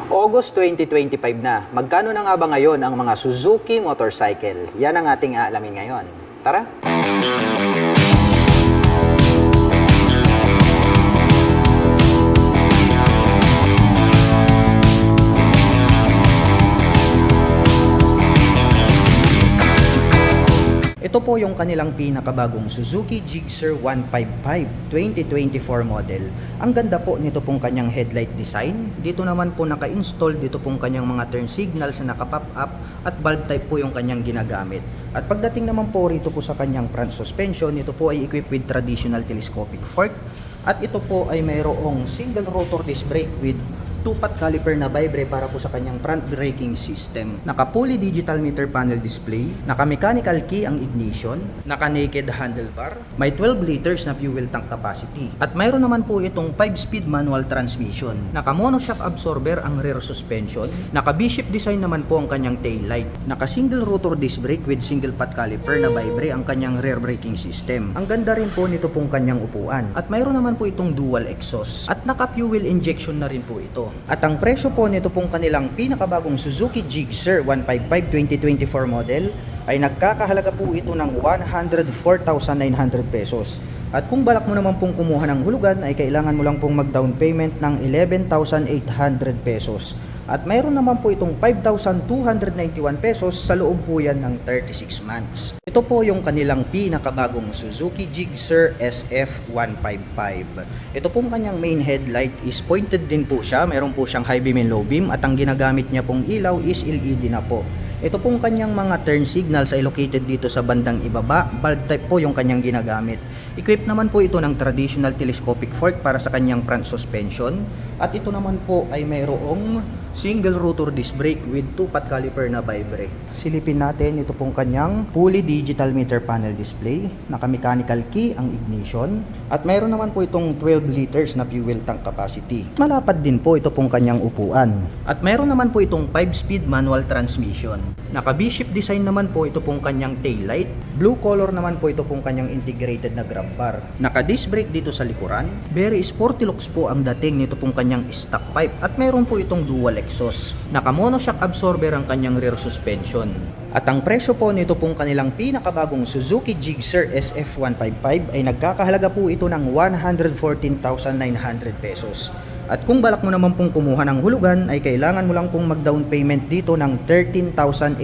August 2025 na. Magkano na nga ba ngayon ang mga Suzuki motorcycle? Yan ang ating aalamin ngayon. Tara! Ito po yung kanilang pinakabagong Suzuki Gixxer 155 2024 model. Ang ganda po nito pong kanyang headlight design. Dito naman po naka-install dito pong kanyang mga turn signals na naka-pop up at bulb type po yung kanyang ginagamit. At pagdating naman po rito po sa kanyang front suspension, ito po ay equipped with traditional telescopic fork. At ito po ay mayroong single rotor disc brake with 2-pot caliper na vibre para po sa kanyang front braking system. Naka-fully digital meter panel display, naka-mechanical key ang ignition, naka-naked handlebar, may 12 liters na fuel tank capacity. At mayroon naman po itong 5-speed manual transmission. Naka-monoshock absorber ang rear suspension, naka-V-shape design naman po ang kanyang tail light, naka-single rotor disc brake with single-pot caliper na vibre ang kanyang rear braking system. Ang ganda rin po nito pong kanyang upuan. At mayroon naman po itong dual exhaust at naka-fuel injection na rin po ito. At ang presyo po nito pong kanilang pinakabagong Suzuki Gixxer 155 2024 model ay nagkakahalaga po ito ng 104,900 pesos. At kung balak mo naman pong kumuha ng hulugan ay kailangan mo lang pong mag-down payment ng 11,800 pesos. At mayroon naman po itong 5,291 pesos sa loob po yan ng 36 months. Ito po yung kanilang pinakabagong Suzuki Gixxer SF155. Ito pong kanyang main headlight is pointed din po siya. Mayroon po siyang high beam and low beam at ang ginagamit niya pong ilaw is LED na po. Ito pong kanyang mga turn signals ay located dito sa bandang ibaba. Bulb type po yung kanyang ginagamit. Equipped naman po ito ng traditional telescopic fork para sa kanyang front suspension. At ito naman po ay mayroong single rotor disc brake with 2-pot caliper na vibre. Silipin natin ito pong kanyang fully digital meter panel display. Naka-mechanical key ang ignition. At mayroon naman po itong 12 liters na fuel tank capacity. Malapad din po ito pong kanyang upuan. At mayroon naman po itong 5-speed manual transmission. Naka-V-shape design naman po ito pong kanyang tail light. Blue color naman po ito pong kanyang integrated na grab bar. Naka-disc brake dito sa likuran. Very sporty looks po ang dating nito pong kanyang stock pipe. At mayroon po itong dual exhaust. Naka-monoshock absorber ang kanyang rear suspension. At ang presyo po nito pong kanilang pinakabagong Suzuki Gixxer SF155 ay nagkakahalaga po ito ng 114,900 pesos. At kung balak mo naman pong kumuha ng hulugan ay kailangan mo lang pong mag-down payment dito ng 13,800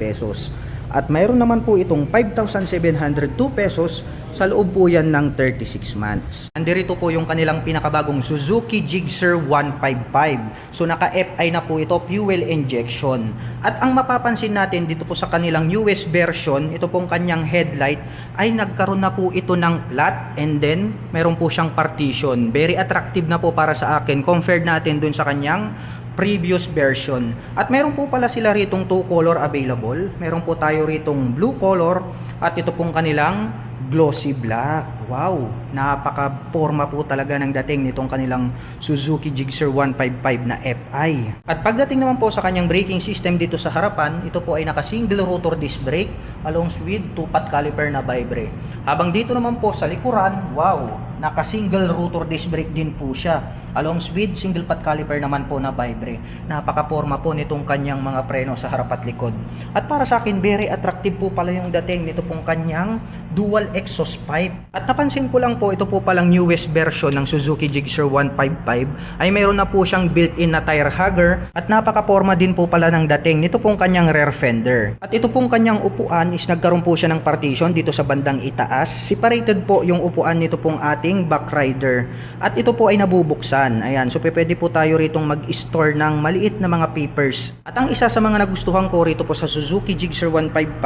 pesos. At mayroon naman po itong 5,702 pesos sa loob po yan ng 36 months. Nandito po yung kanilang pinakabagong Suzuki Gixxer 155. So naka-FI na po ito, fuel injection. At ang mapapansin natin dito po sa kanilang newest version, ito pong kanyang headlight ay nagkaroon na po ito ng flat and then meron po siyang partition. Very attractive na po para sa akin compared natin dun sa kanyang previous version. At meron po pala sila ritong 2 color available. Meron po tayo ritong blue color at ito pong kanilang glossy black. Wow, napaka-forma po talaga ng dating nitong kanilang Suzuki Gixxer 155 na FI. At pagdating naman po sa kanyang braking system dito sa harapan, ito po ay naka-single rotor disc brake along with 2-pot caliper na vibre. Habang dito naman po sa likuran, wow, naka-single rotor disc brake din po siya along with single pot caliper naman po na vibre. Napaka-forma po nitong kanyang mga preno sa harap at likod. At para sa akin, very attractive po pala yung dating nito pong kanyang dual exhaust pipe. At napansin ko lang po, ito po palang newest version ng Suzuki Gixxer 155 ay mayroon na po siyang built-in na tire hugger at napaka-forma din po pala ng dating nito pong kanyang rear fender. At ito pong kanyang upuan is nagkaroon po siya ng partition dito sa bandang itaas. Separated po yung upuan nito pong ating back rider. At ito po ay nabubuksan. Ayan, so pwede po tayo ritong mag-store ng maliit na mga papers. At ang isa sa mga nagustuhan ko rito po sa Suzuki Gixxer 155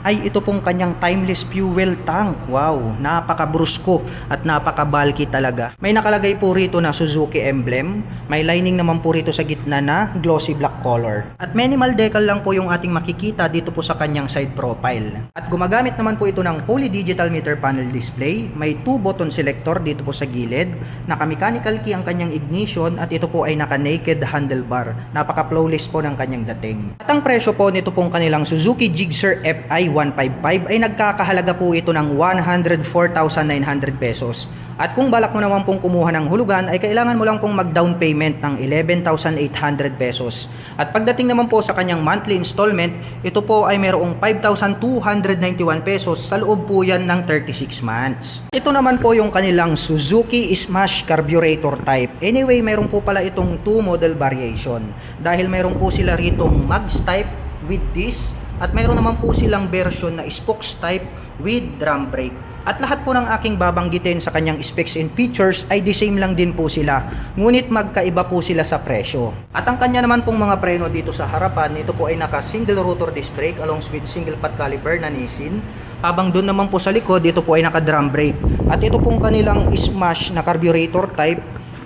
ay ito pong kanyang timeless fuel tank. Wow, napaka-brusko at napaka-bulky talaga. May nakalagay po rito na Suzuki emblem. May lining naman po rito sa gitna na glossy black color. At minimal decal lang po yung ating makikita dito po sa kanyang side profile. At gumagamit naman po ito ng fully digital meter panel display. May 2 button selector dito po sa gilid. Naka-mechanical key ang kanyang ignition at ito po ay naka-naked handlebar. Napaka-flawless po ng kanyang dating. At ang presyo po nito pong kanilang Suzuki Gixxer FI 155 ay nagkakahalaga po ito ng 104,900 pesos. At kung balak mo naman pong kumuha ng hulugan ay kailangan mo lang pong mag-down payment ng 11,800 pesos. At pagdating naman po sa kanyang monthly installment, ito po ay mayroong 5,291 pesos sa loob po yan ng 36 months. Ito naman po yung kanilang Suzuki Smash Carburetor type. Anyway, mayroon po pala itong 2 model variation. Dahil mayroon po sila ritong mags type with disc at mayroon naman po silang version na spokes type with drum brake. At lahat po ng aking babanggitin sa kanyang specs and features ay the same lang din po sila. Ngunit magkaiba po sila sa presyo. At ang kanya naman pong mga preno dito sa harapan, ito po ay naka single rotor disc brake along with single pot caliper na Nissin. Habang doon naman po sa likod, ito po ay naka drum brake. At ito pong kanilang Smash na carburetor type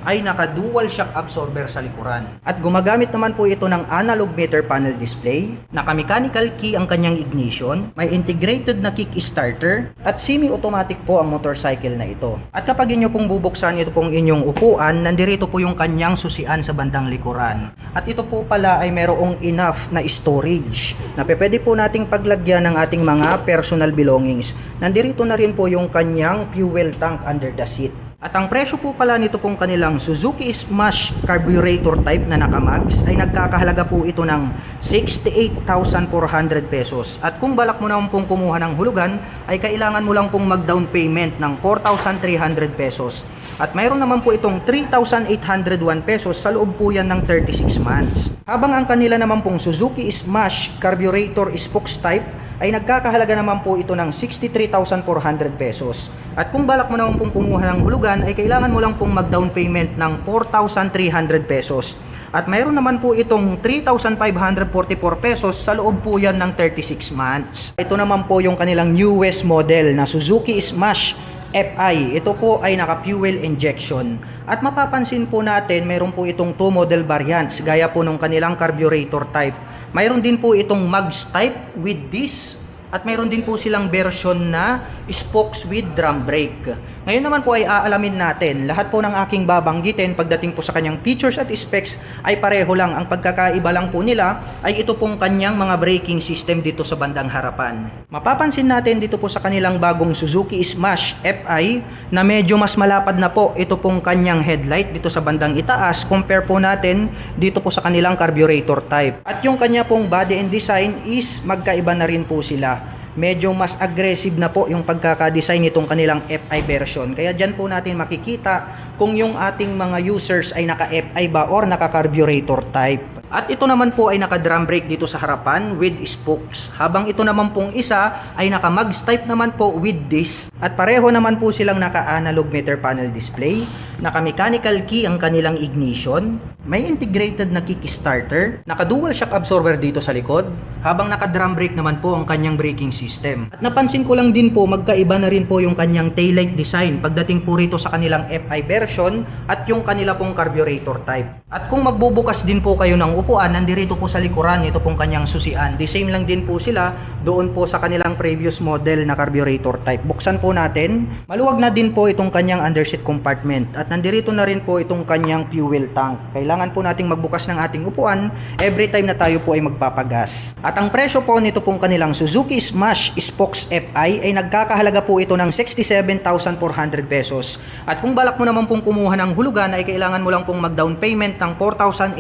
ay naka dual shock absorber sa likuran. At gumagamit naman po ito ng analog meter panel display, naka mechanical key ang kanyang ignition, may integrated na kick starter, at semi-automatic po ang motorcycle na ito. At kapag inyo pong bubuksan ito pong inyong upuan, nandirito po yung kanyang susian sa bandang likuran. At ito po pala ay mayroong enough na storage na pwede po nating paglagyan ng ating mga personal belongings. Nandirito na rin po yung kanyang fuel tank under the seat. At ang presyo po pala nito pong kanilang Suzuki Smash Carburetor type na naka-mags ay nagkakahalaga po ito ng 68,400 pesos. At kung balak mo naman pong kumuha ng hulugan ay kailangan mo lang pong mag-down payment ng 4,300 pesos. At mayroon naman po itong 3,801 pesos sa loob po yan ng 36 months. Habang ang kanila naman pong Suzuki Smash Carburetor Spokes type ay nagkakahalaga naman po ito ng 63,400 pesos. At kung balak mo naman pong kumuha ng hulugan ay kailangan mo lang pong mag-down payment ng 4,300 pesos. At mayroon naman po itong 3,544 pesos sa loob po yan ng 36 months. Ito naman po yung kanilang newest model na Suzuki Smash FI. Ito po ay naka fuel injection. At mapapansin po natin mayroon po itong 2 model variants gaya po ng kanilang carburetor type. Mayroon din po itong mags type with disc at mayroon din po silang version na spokes with drum brake. Ngayon naman po ay aalamin natin. Lahat po ng aking babanggitin pagdating po sa kanyang features at specs ay pareho lang. Ang pagkakaiba lang po nila ay ito pong kanyang mga braking system dito sa bandang harapan. Mapapansin natin dito po sa kanilang bagong Suzuki Smash FI na medyo mas malapad na po ito pong kanyang headlight dito sa bandang itaas compare po natin dito po sa kanilang carburetor type. At yung kanya pong body and design is magkaiba na rin po sila. Medyo mas aggressive na po yung pagkakadesign nitong kanilang FI version. Kaya dyan po natin makikita kung yung ating mga users ay naka-FI ba or naka-carburetor type. At ito naman po ay naka-drum brake dito sa harapan with spokes. Habang ito naman pong isa ay naka-mags type naman po with disc. At pareho naman po silang naka-analog meter panel display. Naka-mechanical key ang kanilang ignition. May integrated na kick starter. Naka-dual shock absorber dito sa likod. Habang naka-drum brake naman po ang kanyang braking system. At napansin ko lang din po magkaiba na rin po yung kanyang taillight design pagdating po rito sa kanilang FI version at yung kanila pong carburetor type. At kung magbubukas din po kayo ng upuan, nandirito po sa likuran, ito pong kanyang susian. The same lang din po sila doon po sa kanilang previous model na carburetor type. Buksan po natin. Maluwag na din po itong kanyang underseat compartment. At nandirito na rin po itong kanyang fuel tank. Kailangan po nating magbukas ng ating upuan every time na tayo po ay magpapagas. At ang presyo po nito pong kanilang Suzuki Smash Spokes FI ay nagkakahalaga po ito ng 67,400 pesos. At kung balak mo naman pong kumuha ng hulugan ay kailangan mo lang pong mag-down payment ng 4,800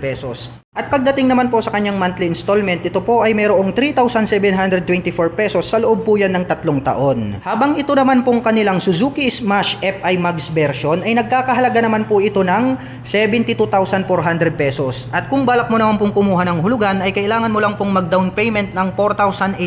pesos. At pagdating naman po sa kanyang monthly installment, ito po ay mayroong 3,724 pesos sa loob po yan ng 3 taon. Habang ito naman pong kanilang Suzuki Smash FI Mags version ay nagkakahalaga naman po ito ng 72,400 pesos. At kung balak mo naman pong kumuha ng hulugan ay kailangan mo lang pong mag-down payment ng 4,800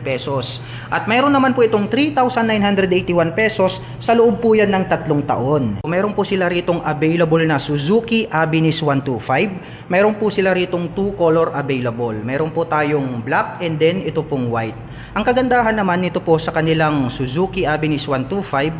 pesos. At mayroon naman po itong 3,981 pesos sa loob po yan ng 3 taon. Mayroon po sila ritong available na Suzuki Abinis 125. Mayroon po sila ritong 2 color available. Meron po tayong black and then ito pong white. Ang kagandahan naman nito po sa kanilang Suzuki Abinis 125,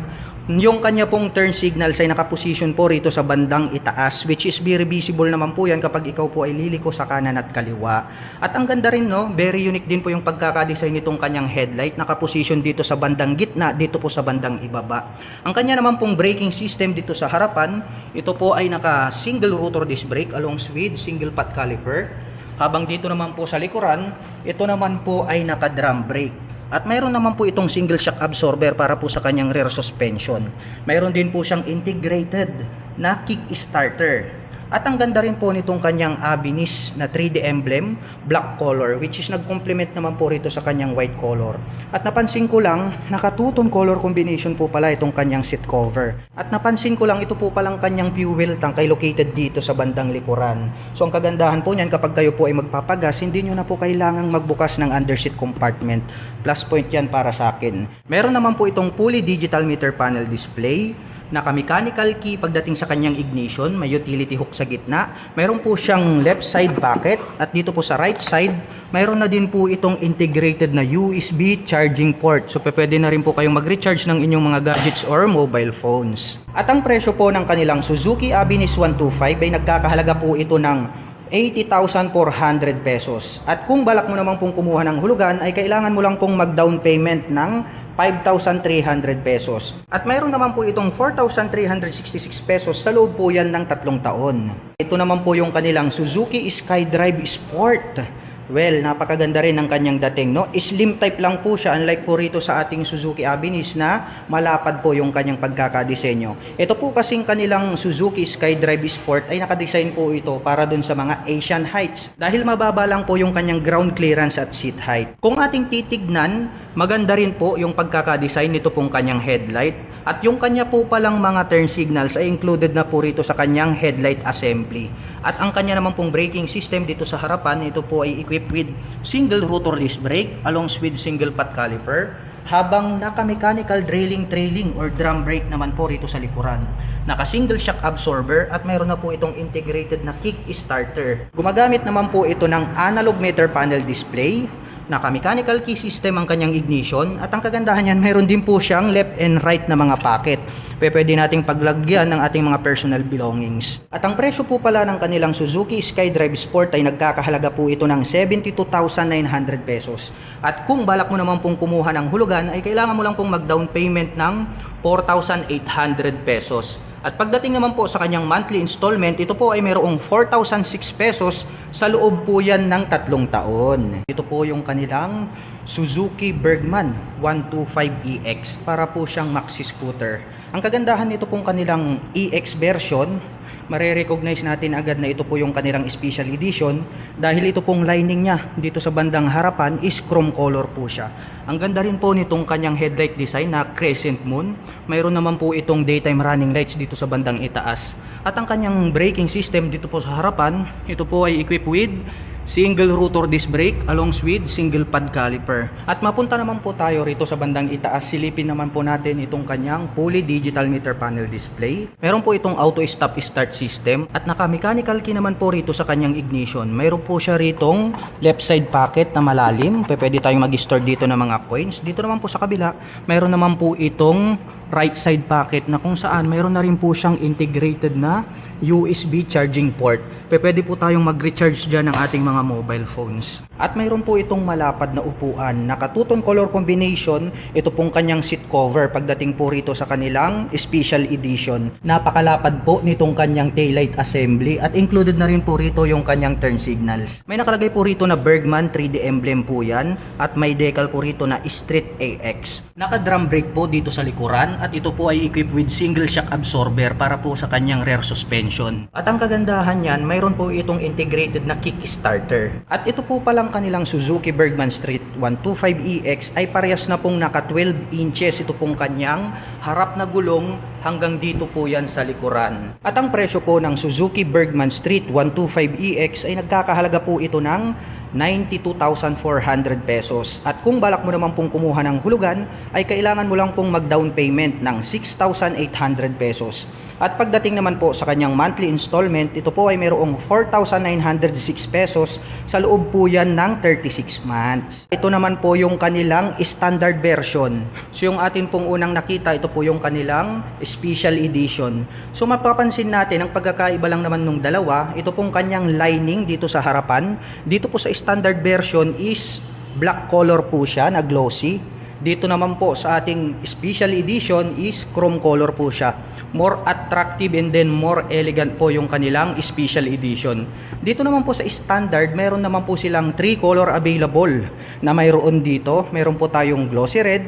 yung kanya pong turn signals ay nakaposition po rito sa bandang itaas, which is very visible naman po yan kapag ikaw po ay liliko sa kanan at kaliwa. At ang ganda rin, no, very unique din po yung pagkakadesign nitong kanyang headlight, nakaposition dito sa bandang gitna, dito po sa bandang ibaba. Ang kanya naman pong braking system dito sa harapan, ito po ay naka single rotor disc brake along with single pot caliper. Habang dito naman po sa likuran, ito naman po ay naka drum brake. At mayroon naman po itong single shock absorber para po sa kanyang rear suspension. Mayroon din po siyang integrated na kick starter. At ang ganda rin po nitong kanyang Abinis na 3D emblem, black color, which is nag-complement naman po rito sa kanyang white color. At napansin ko lang, naka-two-tone color combination po pala itong kanyang seat cover. At napansin ko lang, ito po palang kanyang fuel tank ay located dito sa bandang likuran. So ang kagandahan po niyan, kapag kayo po ay magpapagas, hindi nyo na po kailangang magbukas ng underseat compartment. Plus point yan para sa akin. Meron naman po itong fully digital meter panel display, naka-mechanical key pagdating sa kanyang ignition, may utility hook sa gitna, mayroon po siyang left side bucket, at dito po sa right side, mayroon na din po itong integrated na USB charging port. So pwede na rin po kayong mag-recharge ng inyong mga gadgets or mobile phones. At ang presyo po ng kanilang Suzuki Abinis 125 ay nagkakahalaga po ito ng 80,400 pesos. At kung balak mo naman pong kumuha ng hulugan, ay kailangan mo lang pong mag-down payment ng 5,300 pesos. At mayroon naman po itong 4,366 pesos sa loob po yan ng 3 taon. Ito naman po yung kanilang Suzuki SkyDrive Sport. Well, napakaganda rin ng kanyang dating, no? Slim type lang po siya, unlike po rito sa ating Suzuki Abinis na malapad po yung kanyang pagkakadesenyo. Ito po kasing kanilang Suzuki SkyDrive Sport ay nakadesign po ito para dun sa mga Asian heights. Dahil mababa lang po yung kanyang ground clearance at seat height. Kung ating titignan, maganda rin po yung pagkakadesign nito pong kanyang headlight. At yung kanya po palang mga turn signals ay included na po rito sa kanyang headlight assembly. At ang kanya naman pong braking system dito sa harapan, ito po ay equipped with single rotor disc brake along with single pot caliper, habang naka-mechanical trailing or drum brake naman po rito sa likuran. Naka-single shock absorber at mayroon na po itong integrated na kick starter. Gumagamit naman po ito ng analog meter panel display, naka-mechanical key system ang kanyang ignition, at ang kagandahan niyan, mayroon din po siyang left and right na mga pocket. Pwede nating paglagyan ng ating mga personal belongings. At ang presyo po pala ng kanilang Suzuki SkyDrive Sport ay nagkakahalaga po ito ng 72,900 pesos. At kung balak mo naman pong kumuha ng hulugan, ay kailangan mo lang pong mag-down payment ng 4,800 pesos. At pagdating naman po sa kanyang monthly installment, ito po ay mayroong 4,006 pesos sa loob po yan ng 3 taon. Ito po yung kanilang Suzuki Bergman 125EX, para po siyang maxi scooter. Ang kagandahan nito pong kanilang EX version, mare-recognize natin agad na ito po yung kanilang special edition dahil ito pong lining niya dito sa bandang harapan is chrome color po siya. Ang ganda rin po nitong kanyang headlight design na crescent moon. Mayroon naman po itong daytime running lights dito sa bandang itaas. At ang kanyang braking system dito po sa harapan, ito po ay equipped with single rotor disc brake along with single pad caliper. At mapunta naman po tayo rito sa bandang itaas, silipin naman po natin itong kanyang fully digital meter panel display. Meron po itong auto stop start system at naka-mechanical key naman po rito sa kanyang ignition. Meron po siya ritong left side pocket na malalim. Pwede tayong mag-store dito ng mga coins. Dito naman po sa kabila, meron naman po itong right side pocket na kung saan meron na rin po siyang integrated na USB charging port. Pwede po tayong mag-recharge dyan ng ating mga mobile phones. At mayroon po itong malapad na upuan, naka-two-tone color combination. Ito pong kanyang seat cover pagdating po rito sa kanilang special edition. Napakalapad po nitong kanyang taillight assembly at included na rin po rito yung kanyang turn signals. May nakalagay po rito na Bergman 3D emblem po yan at may decal po rito na Street AX. Naka-drum brake po dito sa likuran at ito po ay equipped with single shock absorber para po sa kanyang rear suspension. At ang kagandahan niyan, mayroon po itong integrated na kick starter. At ito po palang kanilang Suzuki Bergman Street 125EX ay parehas na pong naka 12 inches ito pong kanyang harap na gulong hanggang dito po yan sa likuran. At ang presyo po ng Suzuki Bergman Street 125EX ay nagkakahalaga po ito ng 92,400 pesos. At kung balak mo naman pong kumuha ng hulugan, ay kailangan mo lang pong mag-down payment ng 6,800 pesos. At pagdating naman po sa kanyang monthly installment, ito po ay mayroong 4,906 pesos sa loob po yan ng 36 months. Ito naman po yung kanilang standard version. So yung atin pong unang nakita, ito po yung kanilang special edition. So mapapansin natin, ang pagkakaiba lang naman nung dalawa, ito pong kanyang lining dito sa harapan. Dito po sa standard version is black color po siya na glossy. Dito naman po sa ating special edition is chrome color po siya. More attractive and then more elegant po yung kanilang special edition. Dito naman po sa standard, meron naman po silang 3 color available na mayroon dito. Meron po tayong glossy red,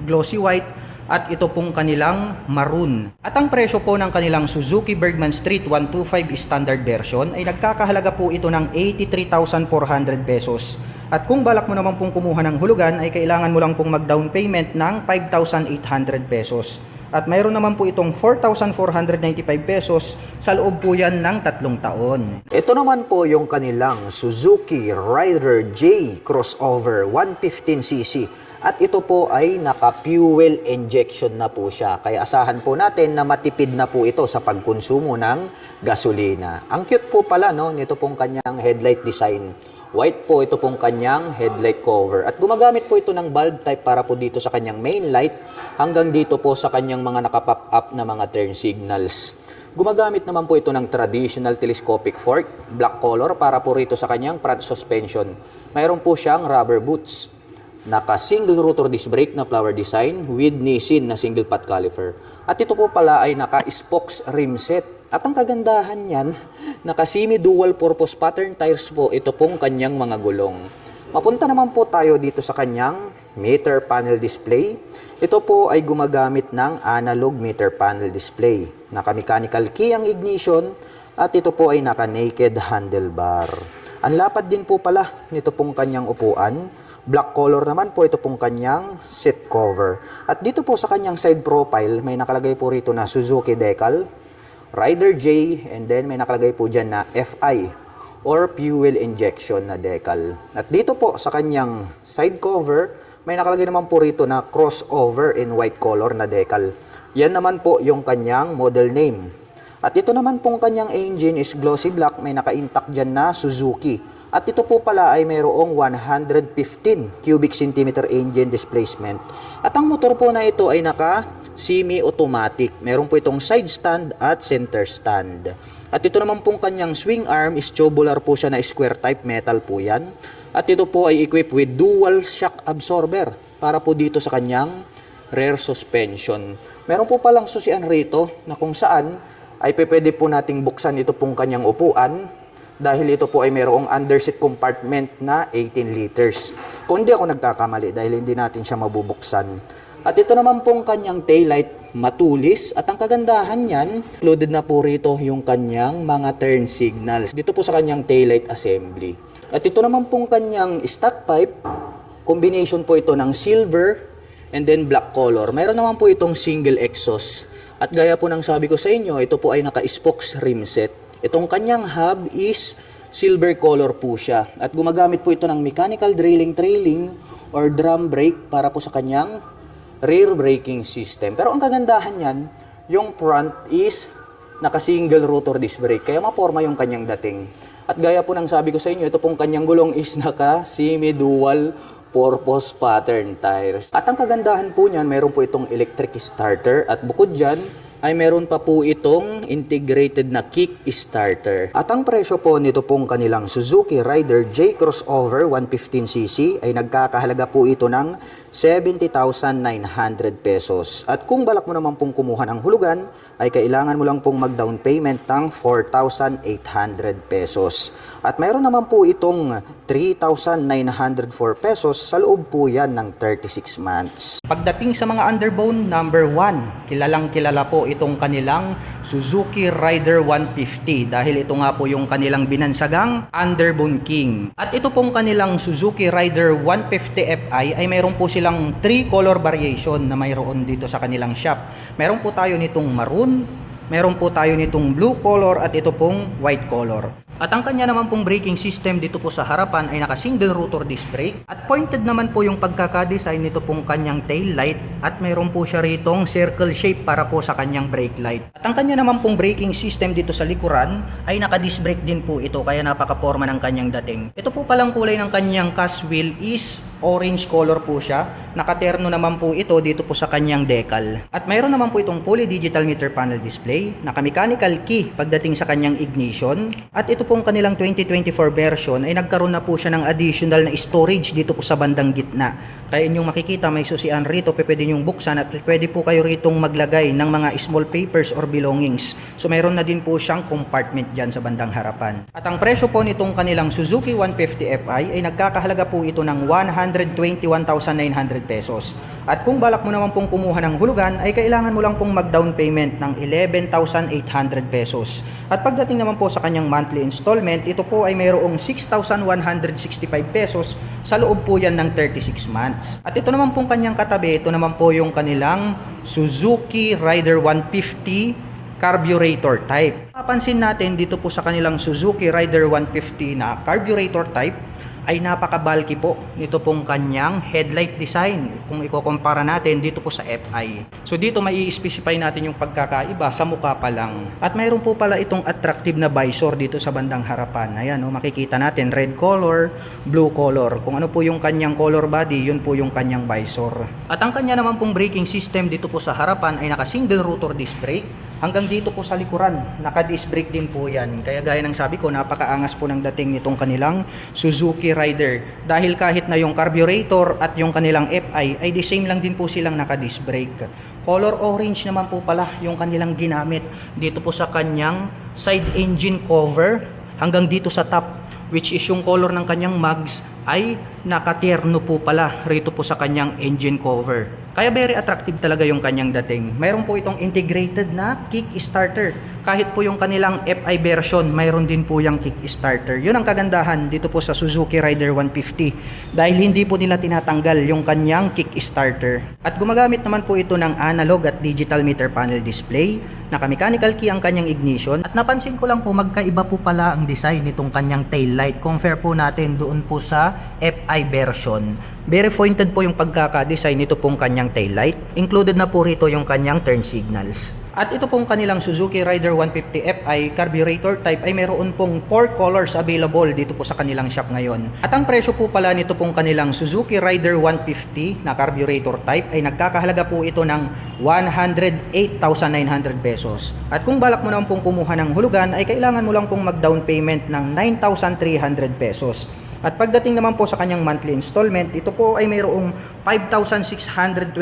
glossy white, at ito pong kanilang maroon. At ang presyo po ng kanilang Suzuki Bergman Street 125 standard version ay nagkakahalaga po ito ng 83,400 pesos. At kung balak mo naman pong kumuha ng hulugan ay kailangan mo lang pong mag-down payment ng 5,800 pesos. At mayroon naman po itong 4,495 pesos sa loob po yan ng 3 taon. Ito naman po yung kanilang Suzuki Rider J Crossover 115cc. At ito po ay naka-fuel injection na po siya. Kaya asahan po natin na matipid na po ito sa pagkonsumo ng gasolina. Ang cute po pala no, nito pong kanyang headlight design. White po ito pong kanyang headlight cover. At gumagamit po ito ng bulb type para po dito sa kanyang main light hanggang dito po sa kanyang mga nakapop up na mga turn signals. Gumagamit naman po ito ng traditional telescopic fork, black color para po rito sa kanyang front suspension. Mayroon po siyang rubber boots. Naka-single rotor disc brake na flower design with Nissin na single pot caliper. At ito po pala ay naka-spokes rim set. At ang kagandahan niyan, naka-semi dual purpose pattern tires po ito pong kanyang mga gulong. Mapunta naman po tayo dito sa kanyang meter panel display. Ito po ay gumagamit ng analog meter panel display. Naka-mechanical key ang ignition at ito po ay naka-naked handlebar. Ang lapad din po pala nito pong kanyang upuan. Black color naman po ito pong kanyang seat cover. At dito po sa kanyang side profile, may nakalagay po rito na Suzuki decal, Rider J, and then may nakalagay po dyan na FI or fuel injection na decal. At dito po sa kanyang side cover, may nakalagay naman po rito na crossover in white color na decal. Yan naman po yung kanyang model name. At ito naman pong kanyang engine is glossy black, may naka-intact dyan na Suzuki. At ito po pala ay mayroong 115 cubic centimeter engine displacement. At ang motor po na ito ay naka-semi-automatic. Meron po itong side stand at center stand. At ito naman pong kanyang swing arm is tubular po siya na square type metal po yan. At ito po ay equipped with dual shock absorber para po dito sa kanyang rear suspension. Meron po palang susian rito na kung saan ay pwede po nating buksan ito pong kanyang upuan dahil ito po ay mayroong underseat compartment na 18 liters. Kung hindi ako nagkakamali dahil hindi natin siya mabubuksan. At ito naman pong kanyang taillight matulis at ang kagandahan niyan, included na po rito yung kanyang mga turn signals dito po sa kanyang taillight assembly. At ito naman pong kanyang stock pipe, combination po ito ng silver and then black color. Mayroon naman po itong single exhaust. At gaya po ng sabi ko sa inyo, ito po ay naka-spokes rim set. Itong kanyang hub is silver color po siya. At gumagamit po ito ng mechanical drilling trailing or drum brake para po sa kanyang rear braking system. Pero ang kagandahan niyan, yung front is naka-single rotor disc brake. Kaya maporma yung kanyang dating. At gaya po ng sabi ko sa inyo, ito pong kanyang gulong is naka-semi-dual purpose pattern tires. At ang kagandahan po niyan, meron po itong electric starter at bukod dyan ay meron pa po itong integrated na kick starter. At ang presyo po nito pong kanilang Suzuki Rider J Crossover 115cc ay nagkakahalaga po ito ng 70,900 pesos. At kung balak mo naman pong kumuha ng hulugan, ay kailangan mo lang pong mag-down payment ng 4,800 pesos. At mayroon naman po itong 3,904 pesos sa loob po yan ng 36 months. Pagdating sa mga underbone, number 1, kilalang kilala po itong kanilang Suzuki Rider 150 dahil ito nga po yung kanilang binansagang underbone king. At ito pong kanilang Suzuki Rider 150 Fi ay mayroon po silang 3 color variation na mayroon dito sa kanilang shop. Meron po tayo nitong maroon, meron po tayo nitong blue color at ito pong white color. At ang kanya naman pong braking system dito po sa harapan ay naka-single rotor disc brake. At pointed naman po yung pagkakadesign nito pong kanyang tail light. At mayroon po siya ritong circle shape para po sa kanyang brake light. At ang kanya naman pong braking system dito sa likuran ay naka-disc brake din po ito. Kaya napaka-forma ng kanyang dating. Ito po palang kulay ng kanyang cast wheel is orange color po siya. Nakaterno naman po ito dito po sa kanyang decal. At mayroon naman po itong fully digital meter panel display. Naka-mechanical key pagdating sa kanyang ignition. At ito ito pong kanilang 2024 version ay nagkaroon na po siya ng additional na storage dito po sa bandang gitna. Kaya inyong makikita may susian rito, pwede nyong buksan at pwede po kayo ritong maglagay ng mga small papers or belongings. So mayroon na din po siyang compartment dyan sa bandang harapan. At ang presyo po nitong kanilang Suzuki 150 Fi ay nagkakahalaga po ito ng 121,900 pesos. At kung balak mo naman pong kumuha ng hulugan ay kailangan mo lang pong mag-down payment ng 11,800 pesos. At pagdating naman po sa kanyang monthly installment, ito po ay mayroong 6,165 pesos sa loob po yan ng 36 months. At ito naman pong kanyang katabi, ito naman po yung kanilang Suzuki Rider 150 carburetor type. Papansin natin dito po sa kanilang Suzuki Rider 150 na carburetor type ay napaka-bulky po nito pong kanyang headlight design kung ikukumpara natin dito po sa FI. So dito may i-specify natin yung pagkakaiba sa mukha pa lang. At mayroon po pala itong attractive na visor dito sa bandang harapan. Ayan, makikita natin red color, blue color. Kung ano po yung kanyang color body, yun po yung kanyang visor. At ang kanya naman pong braking system dito po sa harapan ay naka single rotor disc brake. Hanggang dito po sa likuran, naka-disc brake din po yan. Kaya gaya ng sabi ko, napakaangas po ng dating nitong kanilang Suzuki Rider. Dahil kahit na yung carburetor at yung kanilang FI ay the same lang din po silang naka-disc brake. Color orange naman po pala yung kanilang ginamit dito po sa kanyang side engine cover hanggang dito sa top, which is yung color ng kanyang mags ay nakatierno po pala rito po sa kanyang engine cover. Kaya very attractive talaga yung kanyang dating. Mayroon po itong integrated na kick starter. Kahit po yung kanilang FI version, mayroon din po yung kick starter. Yun ang kagandahan dito po sa Suzuki Rider 150 dahil hindi po nila tinatanggal yung kanyang kick starter. At gumagamit naman po ito ng analog at digital meter panel display. Naka-mechanical key ang kanyang ignition. At napansin ko lang po magkaiba po pala ang design nitong kanyang tail light. Compare po natin doon po sa FI version. Very pointed po yung pagkaka-design nito pong kanyang tail light. Included na po rito yung kanyang turn signals. At ito pong kanilang Suzuki Rider 150 Fi carburetor type ay mayroon pong 4 colors available dito po sa kanilang shop ngayon. At ang presyo po pala nito pong kanilang Suzuki Rider 150 na carburetor type ay nagkakahalaga po ito ng 108,900 pesos. At kung balak mo naman pong kumuha ng hulugan ay kailangan mo lang pong mag-down payment ng 9,300 pesos. At pagdating naman po sa kanyang monthly installment, ito po ay mayroong 5,625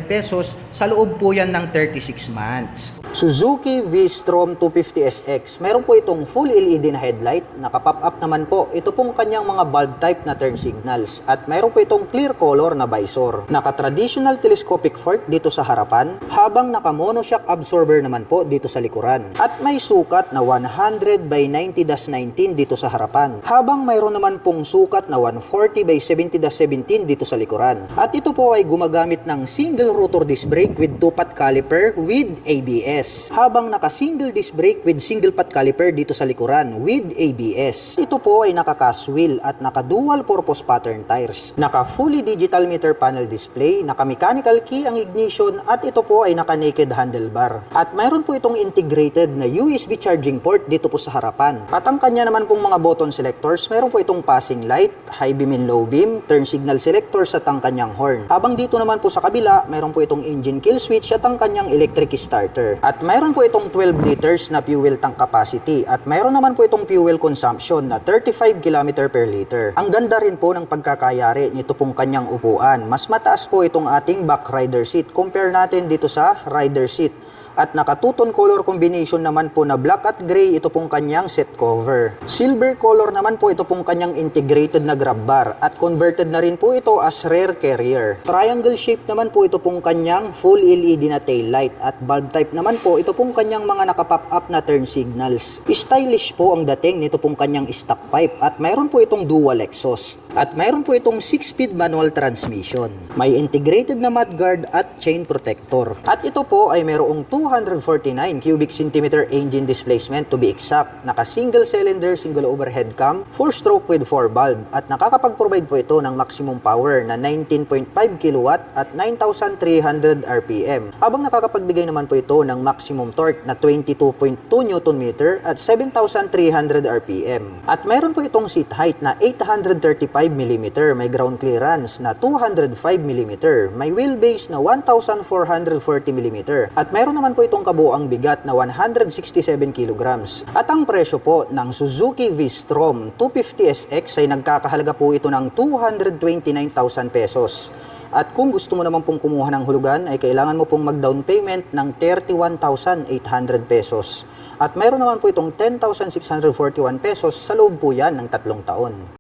pesos sa loob po yan ng 36 months. Suzuki V-Strom 250SX. Meron po itong full LED na headlight. Naka-pop up naman po. Ito pong kanyang mga bulb type na turn signals. At meron po itong clear color na visor. Naka-traditional telescopic fork dito sa harapan, habang naka-monoshock absorber naman po dito sa likuran. At may sukat na 100 by 90-19 dito sa harapan. Habang mayroon naman pong sukat na 140 by 70-17 dito sa likuran. At ito po ay gumagamit ng single rotor disc brake with 2-pot caliper with ABS. Habang naka single disc brake with single pot caliper dito sa likuran with ABS. Ito po ay naka cast wheel at naka dual purpose pattern tires. Naka fully digital meter panel display, naka mechanical key ang ignition at ito po ay naka naked handlebar. At mayroon po itong integrated na USB charging port dito po sa harapan. At ang kanya naman pong mga button selectors, mayroon po itong passing light, high beam and low beam, turn signal selectors at ang kanyang horn. Habang dito naman po sa kabila, mayroon po itong engine kill switch at ang kanyang electric starter. At mayroon po itong 12 liters na fuel tank capacity at mayroon naman po itong fuel consumption na 35 km per liter. Ang ganda rin po ng pagkakayari nito pong kanyang upuan. Mas mataas po itong ating back rider seat compare natin dito sa rider seat. At naka two-tone color combination naman po na black at gray ito pong kanyang seat cover. Silver color naman po ito pong kanyang integrated na grab bar at converted na rin po ito as rear carrier. Triangle shape naman po ito pong kanyang full LED na tail light at bulb type naman po ito pong kanyang mga naka-pop up na turn signals. Stylish po ang dating nito pong kanyang stock pipe at mayroon po itong dual exhaust. At mayroon po itong 6-speed manual transmission. May integrated na mudguard at chain protector. At ito po ay mayroong 249 cubic centimeter engine displacement to be exact. Naka single cylinder, single overhead cam, 4-stroke with 4 valve at nakakapag-provide po ito ng maximum power na 19.5 kilowatt at 9,300 RPM. Habang nakakapagbigay naman po ito ng maximum torque na 22.2 Newton meter at 7,300 RPM. At mayroon po itong seat height na 835 mm, may ground clearance na 205 mm, may wheelbase na 1,440 mm at mayroon naman po itong kabuoang bigat na 167 kilograms. At ang presyo po ng Suzuki V-Strom 250SX ay nagkakahalaga po ito ng 229,000 pesos. At kung gusto mo naman pong kumuha ng hulugan, ay kailangan mo pong mag-down payment ng 31,800 pesos. At mayroon naman po itong 10,641 pesos sa loob po yan ng 3 taon.